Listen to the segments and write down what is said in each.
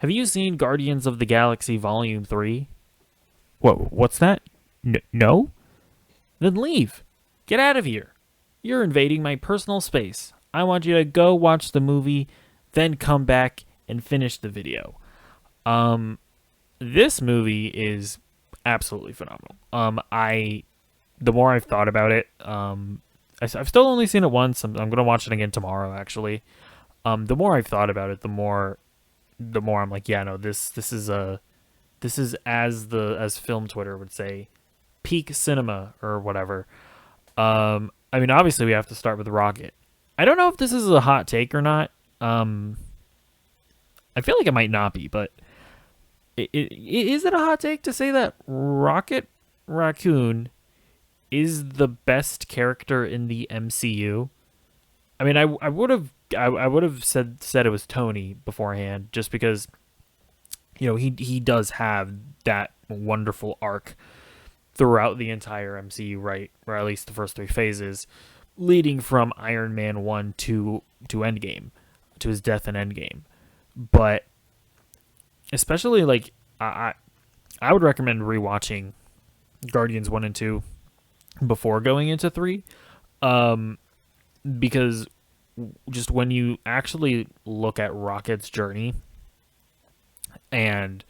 Have you seen Guardians of the Galaxy Volume 3? What's that? No? Then leave. Get out of here. You're invading my personal space. I want you to go watch the movie, then come back and finish the video. Um, this movie is absolutely phenomenal. The more I've thought about it, I've still only seen it once. I'm gonna watch it again tomorrow, actually. The more I've thought about it, the more I'm like, yeah, no, this is as film Twitter would say, peak cinema or whatever. I mean, obviously we have to start with Rocket. I don't know if this is a hot take or not. I feel like it might not be, but is it a hot take to say that Rocket Raccoon is the best character in the MCU? I mean, I would have said it was Tony beforehand, just because he does have that wonderful arc throughout the entire MCU, right? Or at least the first three phases, leading from Iron Man 1 to Endgame, to his death in Endgame. But especially like I would recommend rewatching Guardians 1 and 2 before going into 3, um because just when you actually look at Rocket's journey, and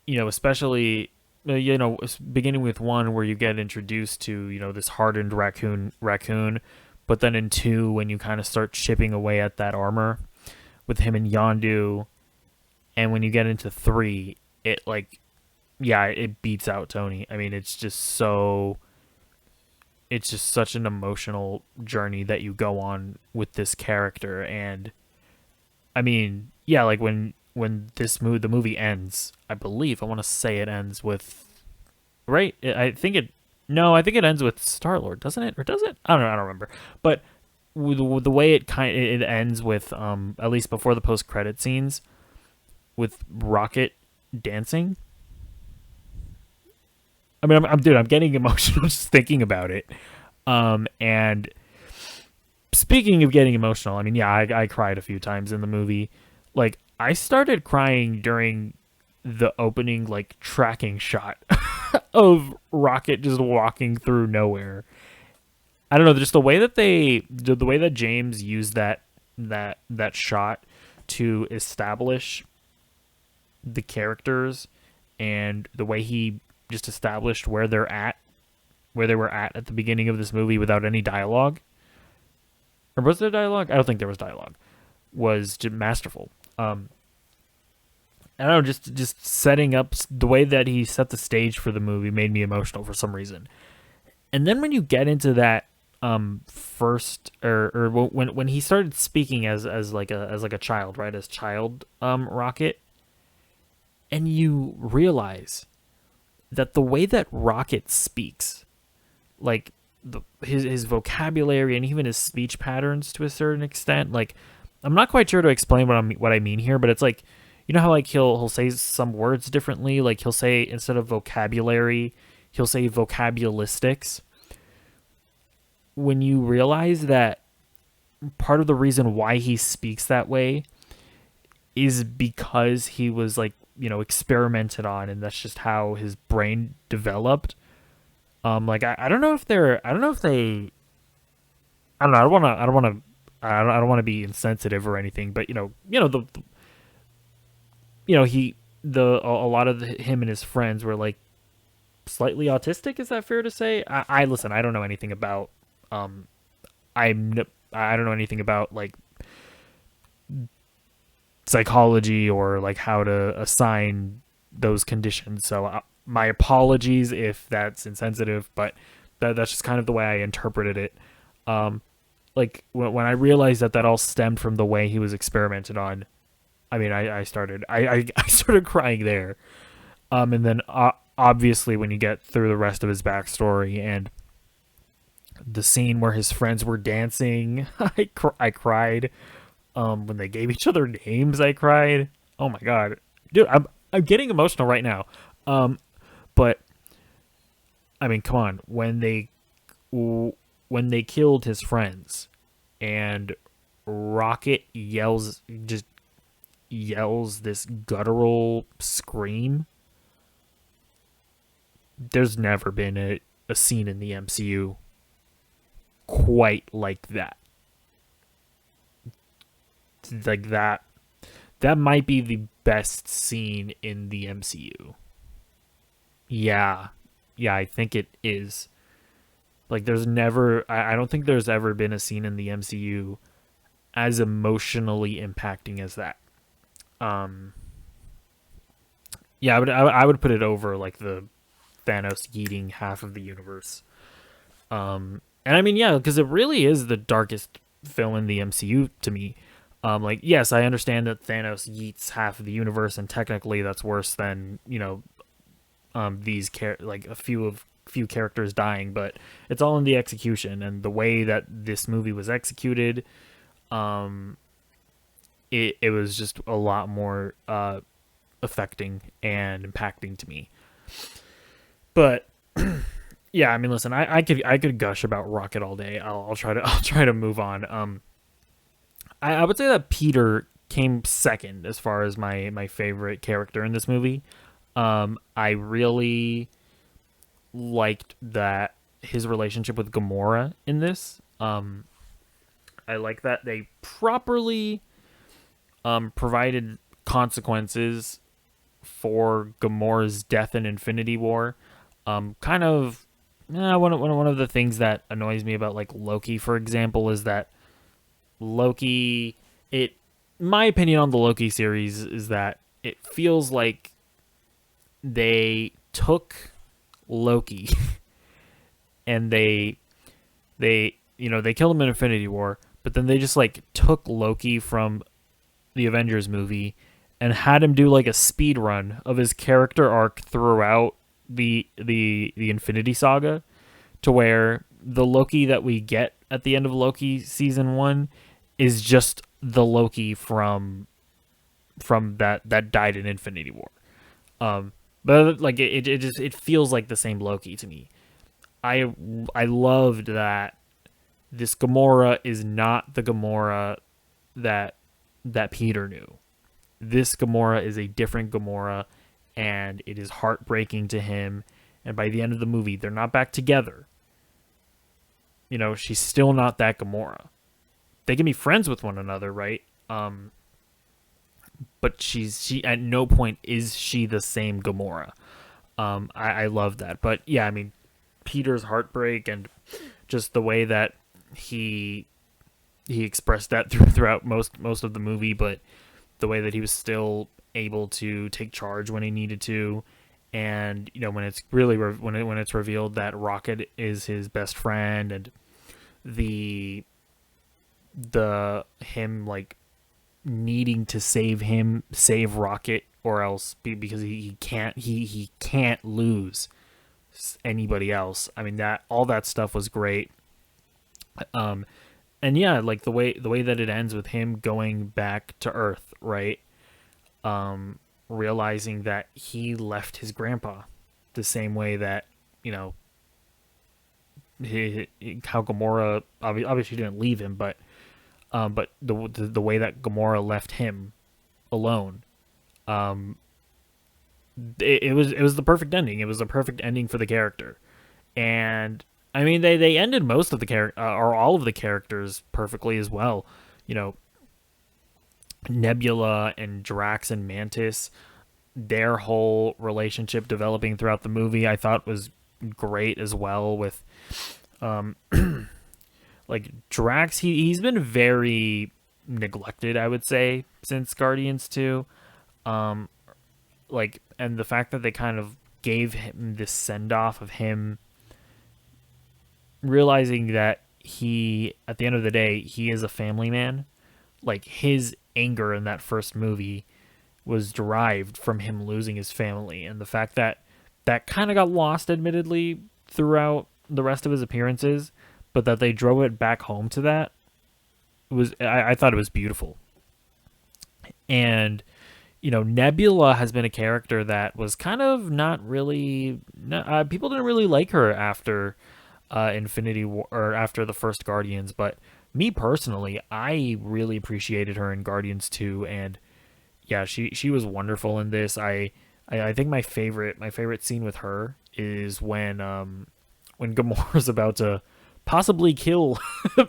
especially beginning with 1 where you get introduced to this hardened raccoon, but then in 2 when you kind of start chipping away at that armor with him and Yondu, and when you get into 3, it like, yeah, it beats out Tony. I mean, it's just such an emotional journey that you go on with this character. And I mean, yeah, like when the movie ends, I want to say it ends with, right, I think it no, I think it ends with Star Lord, doesn't it? Or does it? I don't know, I don't remember. But with the way it ends with, at least before the post credit scenes, with Rocket dancing. I mean, I'm getting emotional just thinking about it. And speaking of getting emotional, I mean, yeah, I cried a few times in the movie. Like, I started crying during the opening, like, tracking shot of Rocket just walking through nowhere. I don't know, just the way that James used that shot to establish the characters, and the way he just established where they were at the beginning of this movie without any dialogue. Or was there dialogue? I don't think there was dialogue. Was just masterful. I don't know, just setting up the way that he set the stage for the movie made me emotional for some reason. And then when you get into that, first, or when he started speaking as like a child, right, as child, Rocket, and you realize that the way that Rocket speaks, like his vocabulary and even his speech patterns to a certain extent, like, I'm not quite sure to explain what I mean here, but it's like, how like he'll say some words differently, like he'll say, instead of vocabulary, he'll say vocabulistics. When you realize that part of the reason why he speaks that way is because he was, like, experimented on, and that's just how his brain developed. Like, I don't know if they're, I don't know if they, I don't know. I don't want to be insensitive or anything, but he, a lot of him and his friends were, like, slightly autistic. Is that fair to say? I listen. I don't know anything about, um, I don't know anything about, like, psychology or like how to assign those conditions. So, my apologies if that's insensitive, but that's just kind of the way I interpreted it. Um, like, when I realized that all stemmed from the way he was experimented on, I mean, I started crying there. And then, obviously when you get through the rest of his backstory and the scene where his friends were dancing, I cried. When they gave each other names, I cried. Oh my god, dude, I'm getting emotional right now. But I mean, come on, when they killed his friends, and Rocket yells, just yells this guttural scream. There's never been a scene in the MCU quite like that. Like that might be the best scene in the MCU. Yeah. Yeah, I think it is. Like there's never I don't think there's ever been a scene in the MCU as emotionally impacting as that. Um yeah, I would put it over like the Thanos eating half of the universe. And I mean, yeah, because it really is the darkest film in the MCU to me. Like, yes, I understand that Thanos yeets half of the universe, and technically that's worse than like a few characters dying, but it's all in the execution and the way that this movie was executed. Um, it was just a lot more affecting and impacting to me. But yeah, I mean, listen, I could gush about Rocket all day. I'll try to I'll try to move on. I would say that Peter came second as far as my favorite character in this movie. I really liked that his relationship with Gamora in this. I like that they properly provided consequences for Gamora's death in Infinity War. Kind of one of the things that annoys me about like Loki, for example, is that Loki. It My opinion on the Loki series is that it feels like they took Loki and they killed him in Infinity War, but then they just like took Loki from the Avengers movie and had him do like a speed run of his character arc throughout the Infinity Saga, to where the Loki that we get at the end of Loki season 1 is just the Loki from that died in Infinity War. But like it feels like the same Loki to me. I loved that this Gamora is not the Gamora that Peter knew. This Gamora is a different Gamora, and it is heartbreaking to him. And by the end of the movie, they're not back together. She's still not that Gamora. They can be friends with one another, right? But she at no point is she the same Gamora. I love that. But yeah, I mean, Peter's heartbreak and just the way that he expressed that throughout most of the movie, but the way that he was still able to take charge when he needed to, and when it's really when it's revealed that Rocket is his best friend, and the him like needing to save Rocket, or else because he can't lose anybody else. I mean, that all that stuff was great. And yeah, like the way that it ends with him going back to Earth, right? Realizing that he left his grandpa the same way that how Gamora obviously didn't leave him, but the way that Gamora left him alone, it was the perfect ending. It was the perfect ending for the character, and I mean they ended most of the or all of the characters perfectly as well. Nebula and Drax and Mantis, their whole relationship developing throughout the movie, I thought was great as well. With like Drax, he's been very neglected, I would say, since Guardians 2. Like, and the fact that they kind of gave him this send off of him realizing that he, at the end of the day, he is a family man. Like, his anger in that first movie was derived from him losing his family, and the fact that that kind of got lost, admittedly, throughout the rest of his appearances, but that they drove it back home to that was, I thought it was beautiful. And Nebula has been a character that was kind of not really, people didn't really like her after Infinity War, or after the first Guardians, but me personally, I really appreciated her in Guardians 2, and yeah, she was wonderful in this. I think my favorite scene with her is when Gamora's about to possibly kill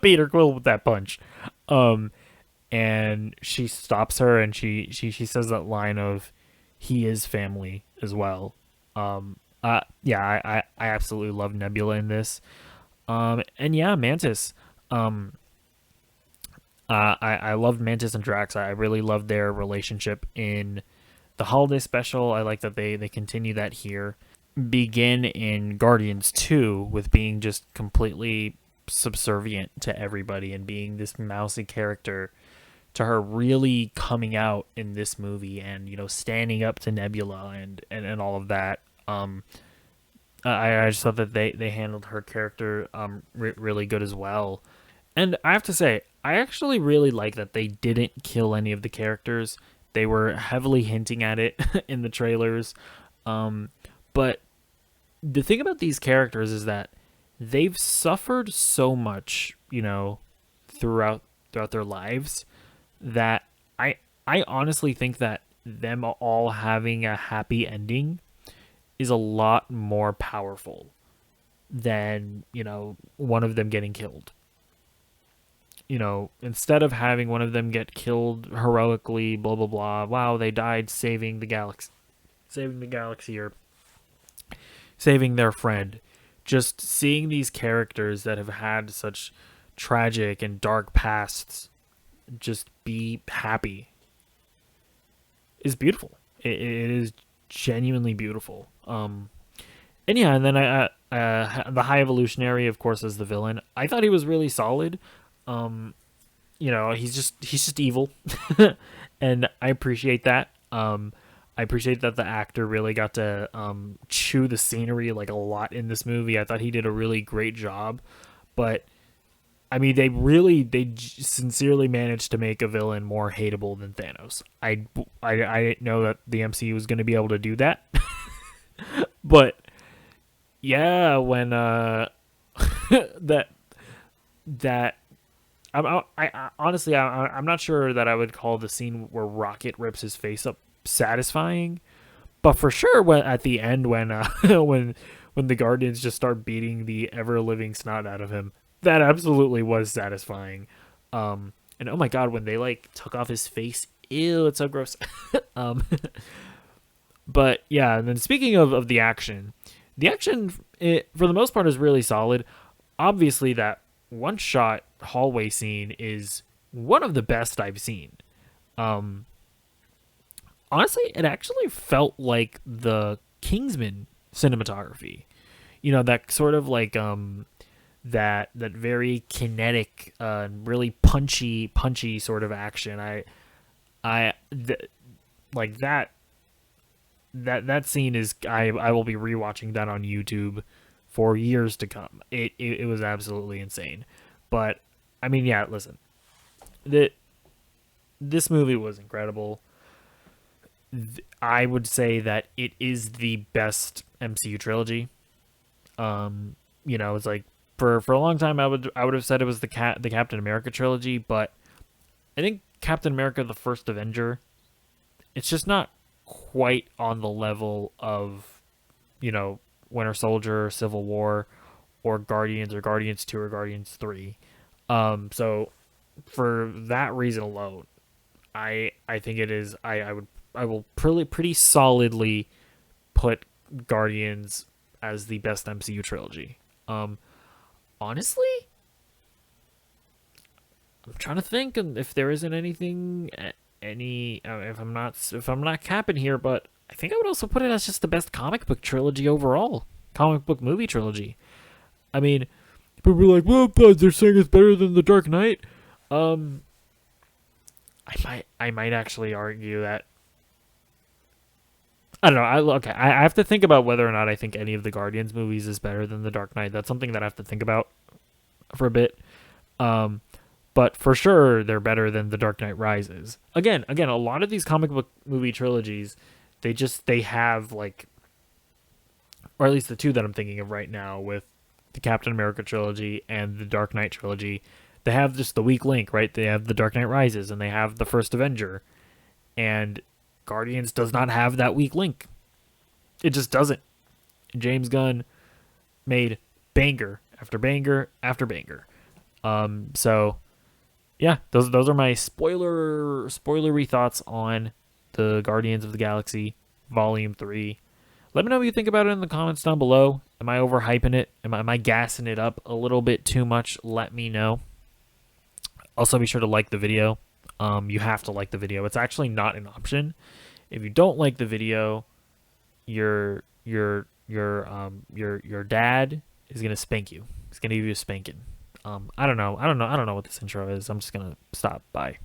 Peter Quill with that punch. Um and she stops her and she says that line of he is family as well. Yeah, I absolutely love Nebula in this. And yeah, Mantis. Um I loved Mantis and Drax. I really loved their relationship in the holiday special. I like that they continue that here. Begin in Guardians 2 with being just completely subservient to everybody and being this mousy character, to her really coming out in this movie and standing up to Nebula and all of that. I just thought that they handled her character really good as well. And I have to say, I actually really like that they didn't kill any of the characters. They were heavily hinting at it in the trailers. But the thing about these characters is that they've suffered so much, throughout their lives, that I honestly think that them all having a happy ending is a lot more powerful than, one of them getting killed. Instead of having one of them get killed heroically, blah blah blah. Wow, they died saving the galaxy, or saving their friend. Just seeing these characters that have had such tragic and dark pasts just be happy is beautiful. It is genuinely beautiful. And yeah, and then the High Evolutionary, of course, as the villain. I thought he was really solid. He's just evil, and I appreciate that. I appreciate that the actor really got to chew the scenery like a lot in this movie. I thought he did a really great job, but I mean, they sincerely managed to make a villain more hateable than Thanos. I didn't know that the MCU was going to be able to do that, but yeah, when that that I honestly I'm not sure that I would call the scene where Rocket rips his face up satisfying, but for sure when at the end when when the Guardians just start beating the ever living snot out of him, that absolutely was satisfying. And oh my god, when they like took off his face, ew, it's so gross. um, but yeah, and then speaking of the action for the most part is really solid. Obviously, that one shot hallway scene is one of the best I've seen. Um, Honestly, it actually felt like the Kingsman cinematography. That sort of like that very kinetic, really punchy sort of action. Like that scene is I will be rewatching that on YouTube for years to come. It was absolutely insane. But I mean, yeah, listen. This movie was incredible. I would say that it is the best MCU trilogy. It's like for a long time I would have said it was the Captain America trilogy, but I think Captain America: The First Avenger, it's just not quite on the level of, Winter Soldier, Civil War, or Guardians, or Guardians 2, or Guardians 3. So for that reason alone, I think it is I will pretty solidly put Guardians as the best MCU trilogy. Honestly, I'm trying to think if there isn't anything if I'm not capping here, but I think I would also put it as just the best comic book trilogy overall. Comic book movie trilogy. I mean, people be like, well, they're saying it's better than The Dark Knight. I might actually argue that. I don't know. I have to think about whether or not I think any of the Guardians movies is better than The Dark Knight. That's something that I have to think about for a bit. But for sure, they're better than The Dark Knight Rises. Again, a lot of these comic book movie trilogies, they have like, or at least the two that I'm thinking of right now with the Captain America trilogy and the Dark Knight trilogy, they have just the weak link, right? They have The Dark Knight Rises and they have The First Avenger. And Guardians does not have that weak link. It just doesn't. James Gunn made banger after banger after banger. So yeah, those are my spoilery thoughts on the Guardians of the Galaxy Volume 3. Let me know what you think about it in the comments down below. Am I overhyping it? Am I gassing it up a little bit too much? Let me know. Also, be sure to like the video. You have to like the video. It's actually not an option. If you don't like the video, your dad is gonna spank you. He's gonna give you a spanking. I don't know what this intro is. I'm just gonna stop. Bye.